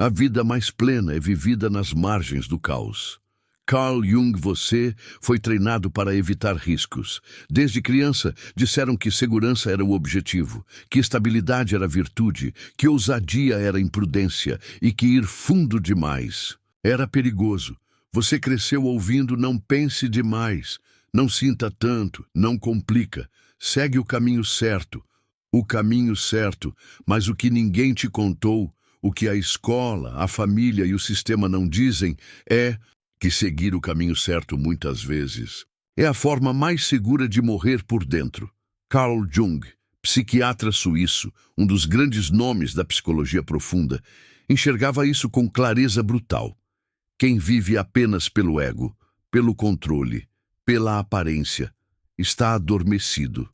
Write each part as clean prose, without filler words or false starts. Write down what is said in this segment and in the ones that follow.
A vida mais plena é vivida nas margens do caos. Carl Jung, você foi treinado para evitar riscos. Desde criança, disseram que segurança era o objetivo, que estabilidade era virtude, que ousadia era imprudência e que ir fundo demais era perigoso. Você cresceu ouvindo: não pense demais, não sinta tanto, não complica, segue o caminho certo. O caminho certo, mas o que ninguém te contou, o que a escola, a família e o sistema não dizem, é que seguir o caminho certo muitas vezes é a forma mais segura de morrer por dentro. Carl Jung, psiquiatra suíço, um dos grandes nomes da psicologia profunda, enxergava isso com clareza brutal. Quem vive apenas pelo ego, pelo controle, pela aparência, está adormecido.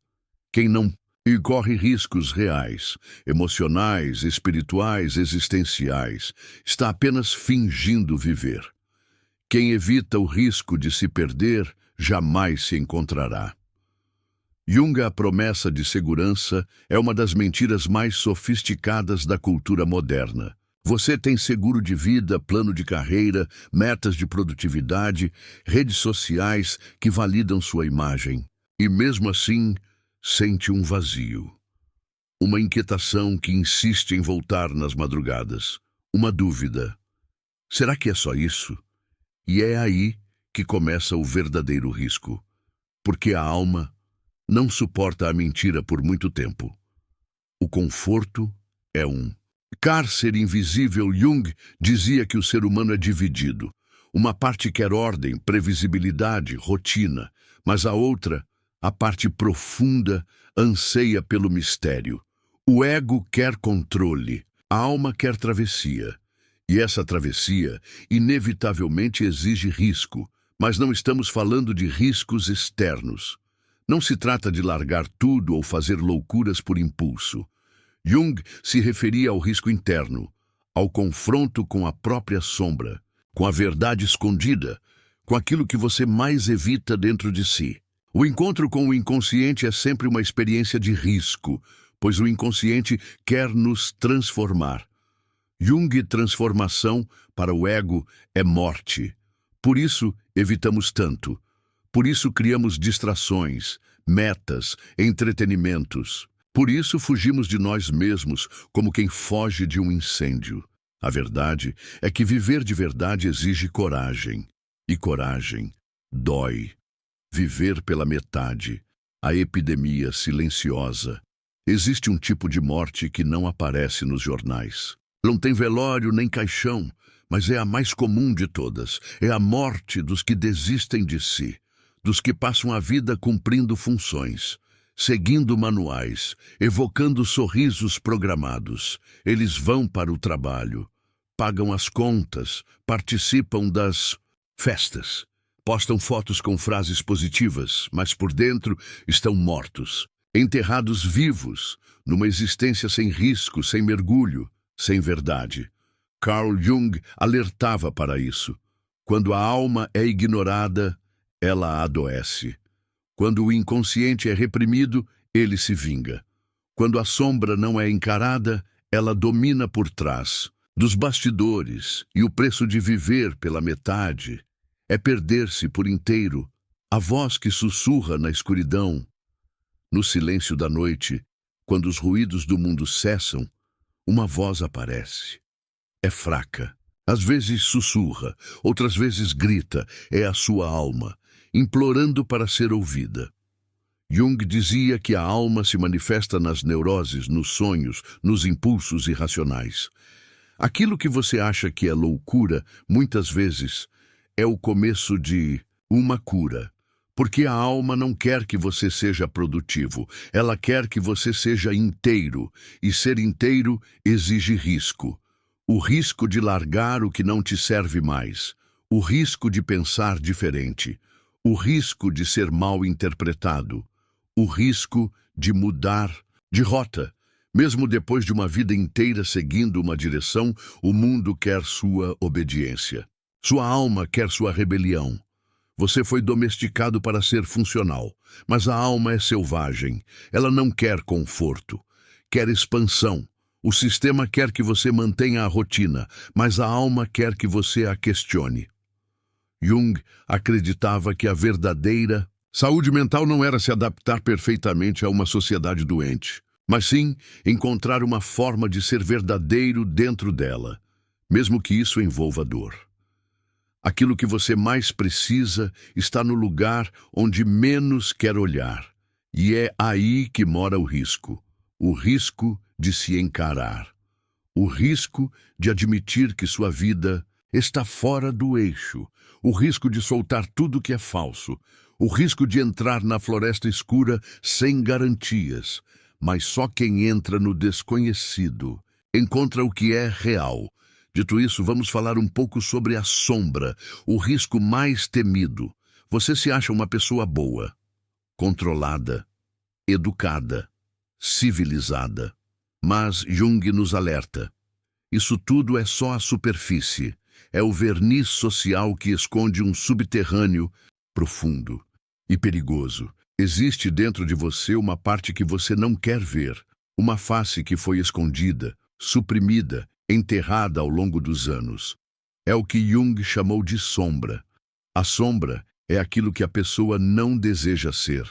Quem não e corre riscos reais, emocionais, espirituais, existenciais, está apenas fingindo viver. Quem evita o risco de se perder, jamais se encontrará. Jung, a promessa de segurança, é uma das mentiras mais sofisticadas da cultura moderna. Você tem seguro de vida, plano de carreira, metas de produtividade, redes sociais que validam sua imagem. E mesmo assim, sente um vazio. Uma inquietação que insiste em voltar nas madrugadas. Uma dúvida. Será que é só isso? E é aí que começa o verdadeiro risco. Porque a alma não suporta a mentira por muito tempo. O conforto é um cárcere invisível. Jung dizia que o ser humano é dividido. Uma parte quer ordem, previsibilidade, rotina, mas a outra, a parte profunda, anseia pelo mistério. O ego quer controle, a alma quer travessia. E essa travessia, inevitavelmente, exige risco, mas não estamos falando de riscos externos. Não se trata de largar tudo ou fazer loucuras por impulso. Jung se referia ao risco interno, ao confronto com a própria sombra, com a verdade escondida, com aquilo que você mais evita dentro de si. O encontro com o inconsciente é sempre uma experiência de risco, pois o inconsciente quer nos transformar. Jung, transformação para o ego é morte. Por isso evitamos tanto. Por isso criamos distrações, metas, entretenimentos. Por isso fugimos de nós mesmos como quem foge de um incêndio. A verdade é que viver de verdade exige coragem. E coragem dói. Viver pela metade, a epidemia silenciosa. Existe um tipo de morte que não aparece nos jornais. Não tem velório nem caixão, mas é a mais comum de todas. É a morte dos que desistem de si, dos que passam a vida cumprindo funções, seguindo manuais, evocando sorrisos programados. Eles vão para o trabalho, pagam as contas, participam das festas. Postam fotos com frases positivas, mas por dentro estão mortos, enterrados vivos, numa existência sem risco, sem mergulho, sem verdade. Carl Jung alertava para isso. Quando a alma é ignorada, ela adoece. Quando o inconsciente é reprimido, ele se vinga. Quando a sombra não é encarada, ela domina por trás, dos bastidores, e o preço de viver pela metade é perder-se por inteiro. A voz que sussurra na escuridão, no silêncio da noite, quando os ruídos do mundo cessam, uma voz aparece. É fraca. Às vezes sussurra, outras vezes grita. É a sua alma, implorando para ser ouvida. Jung dizia que a alma se manifesta nas neuroses, nos sonhos, nos impulsos irracionais. Aquilo que você acha que é loucura, muitas vezes, é o começo de uma cura. Porque a alma não quer que você seja produtivo, ela quer que você seja inteiro, e ser inteiro exige risco. O risco de largar o que não te serve mais, o risco de pensar diferente, o risco de ser mal interpretado, o risco de mudar de rota. Mesmo depois de uma vida inteira seguindo uma direção, o mundo quer sua obediência. Sua alma quer sua rebelião. Você foi domesticado para ser funcional, mas a alma é selvagem. Ela não quer conforto, quer expansão. O sistema quer que você mantenha a rotina, mas a alma quer que você a questione. Jung acreditava que a verdadeira saúde mental não era se adaptar perfeitamente a uma sociedade doente, mas sim encontrar uma forma de ser verdadeiro dentro dela, mesmo que isso envolva dor. Aquilo que você mais precisa está no lugar onde menos quer olhar, e é aí que mora o risco de se encarar, o risco de admitir que sua vida está fora do eixo, o risco de soltar tudo que é falso, o risco de entrar na floresta escura sem garantias. Mas só quem entra no desconhecido encontra o que é real. Dito isso, vamos falar um pouco sobre a sombra, o risco mais temido. Você se acha uma pessoa boa, controlada, educada, civilizada. Mas Jung nos alerta. Isso tudo é só a superfície. É o verniz social que esconde um subterrâneo profundo e perigoso. Existe dentro de você uma parte que você não quer ver, uma face que foi escondida, suprimida, enterrada ao longo dos anos. É o que Jung chamou de sombra. A sombra é aquilo que a pessoa não deseja ser.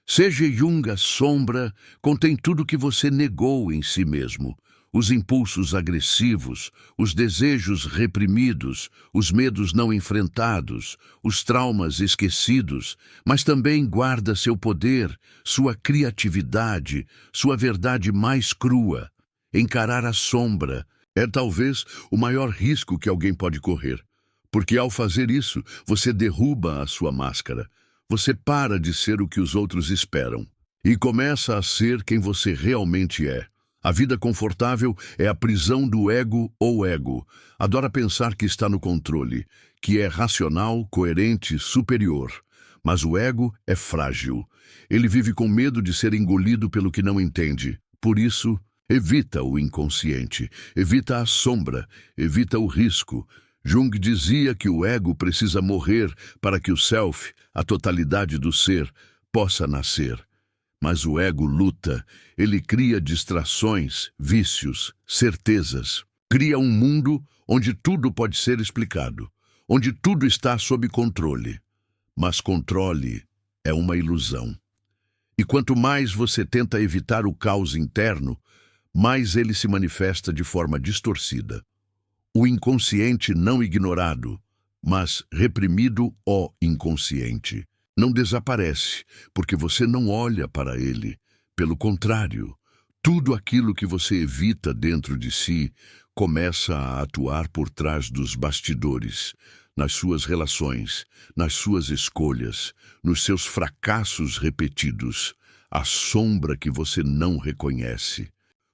Seja Jung a sombra, contém tudo que você negou em si mesmo. Os impulsos agressivos, os desejos reprimidos, os medos não enfrentados, os traumas esquecidos, mas também guarda seu poder, sua criatividade, sua verdade mais crua. Encarar a sombra é talvez o maior risco que alguém pode correr, porque ao fazer isso, você derruba a sua máscara. Você para de ser o que os outros esperam e começa a ser quem você realmente é. A vida confortável é a prisão do ego ou ego. Adora pensar que está no controle, que é racional, coerente, superior. Mas o ego é frágil. Ele vive com medo de ser engolido pelo que não entende. Por isso, evita o inconsciente, evita a sombra, evita o risco. Jung dizia que o ego precisa morrer para que o self, a totalidade do ser, possa nascer. Mas o ego luta, ele cria distrações, vícios, certezas. Cria um mundo onde tudo pode ser explicado, onde tudo está sob controle. Mas controle é uma ilusão. E quanto mais você tenta evitar o caos interno, mais ele se manifesta de forma distorcida. O inconsciente não ignorado, mas reprimido ou inconsciente. Não desaparece, porque você não olha para ele. Pelo contrário, tudo aquilo que você evita dentro de si começa a atuar por trás dos bastidores, nas suas relações, nas suas escolhas, nos seus fracassos repetidos, a sombra que você não reconhece.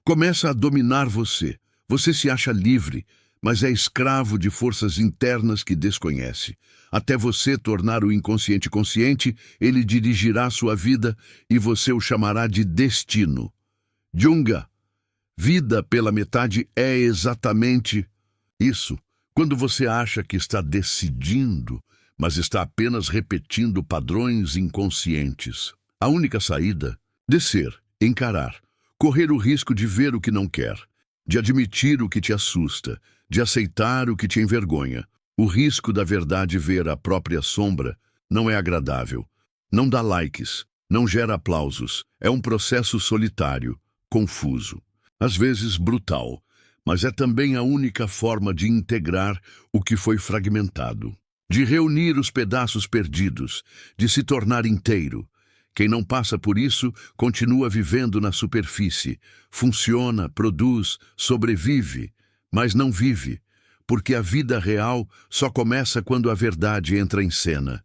Começa a dominar você. Você se acha livre, mas é escravo de forças internas que desconhece. Até você tornar o inconsciente consciente, ele dirigirá sua vida e você o chamará de destino. Jung, vida pela metade é exatamente isso. Quando você acha que está decidindo, mas está apenas repetindo padrões inconscientes. A única saída, descer, encarar, correr o risco de ver o que não quer, de admitir o que te assusta, de aceitar o que te envergonha. O risco da verdade ver a própria sombra não é agradável. Não dá likes, não gera aplausos. É um processo solitário, confuso, às vezes brutal, mas é também a única forma de integrar o que foi fragmentado, de reunir os pedaços perdidos, de se tornar inteiro. Quem não passa por isso continua vivendo na superfície, funciona, produz, sobrevive, mas não vive, porque a vida real só começa quando a verdade entra em cena.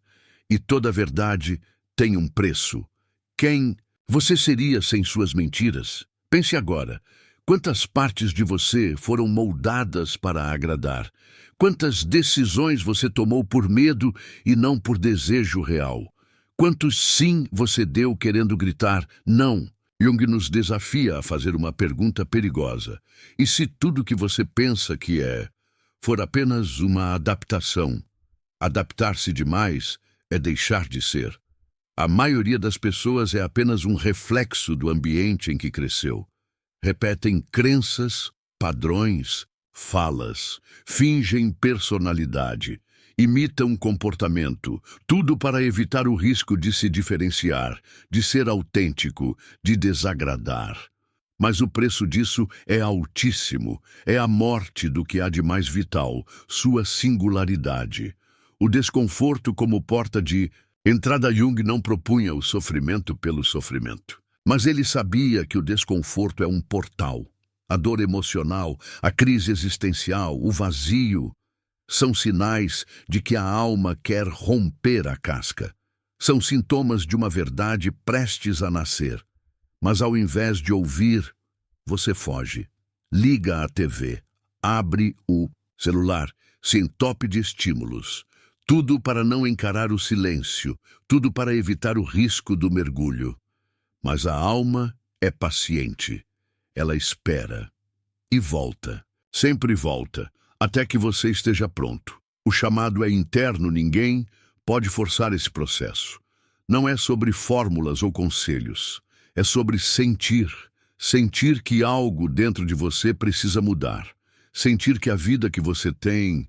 E toda verdade tem um preço. Quem você seria sem suas mentiras? Pense agora, quantas partes de você foram moldadas para agradar? Quantas decisões você tomou por medo e não por desejo real? Quantos sim você deu querendo gritar não? Jung nos desafia a fazer uma pergunta perigosa. E se tudo que você pensa que é for apenas uma adaptação? Adaptar-se demais é deixar de ser. A maioria das pessoas é apenas um reflexo do ambiente em que cresceu. Repetem crenças, padrões, falas, fingem personalidade, imitam comportamento, tudo para evitar o risco de se diferenciar, de ser autêntico, de desagradar. Mas o preço disso é altíssimo, é a morte do que há de mais vital, sua singularidade. O desconforto como porta de entrada. Jung não propunha o sofrimento pelo sofrimento, mas ele sabia que o desconforto é um portal. A dor emocional, a crise existencial, o vazio, são sinais de que a alma quer romper a casca. São sintomas de uma verdade prestes a nascer. Mas ao invés de ouvir, você foge. Liga a TV, abre o celular, se entope de estímulos. Tudo para não encarar o silêncio, tudo para evitar o risco do mergulho. Mas a alma é paciente. Ela espera e volta, sempre volta, até que você esteja pronto. O chamado é interno, ninguém pode forçar esse processo. Não é sobre fórmulas ou conselhos. É sobre sentir. Sentir que algo dentro de você precisa mudar. Sentir que a vida que você tem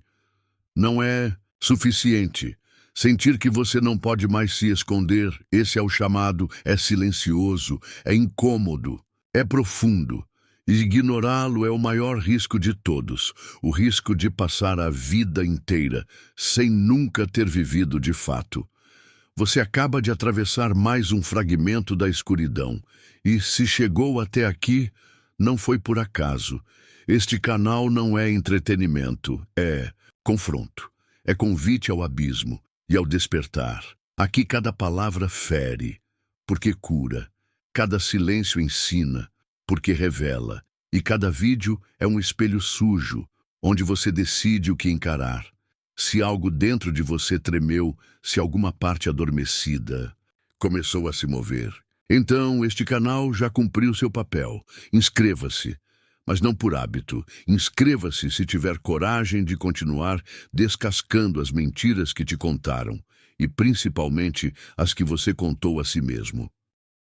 não é suficiente. Sentir que você não pode mais se esconder. Esse é o chamado, é silencioso, é incômodo, é profundo. Ignorá-lo é o maior risco de todos, o risco de passar a vida inteira sem nunca ter vivido de fato. Você acaba de atravessar mais um fragmento da escuridão, e se chegou até aqui, não foi por acaso. Este canal não é entretenimento, é confronto, é convite ao abismo e ao despertar. Aqui cada palavra fere, porque cura, cada silêncio ensina, porque revela, e cada vídeo é um espelho sujo, onde você decide o que encarar. Se algo dentro de você tremeu, se alguma parte adormecida começou a se mover, então este canal já cumpriu seu papel. Inscreva-se, mas não por hábito. Inscreva-se se tiver coragem de continuar descascando as mentiras que te contaram, e principalmente as que você contou a si mesmo.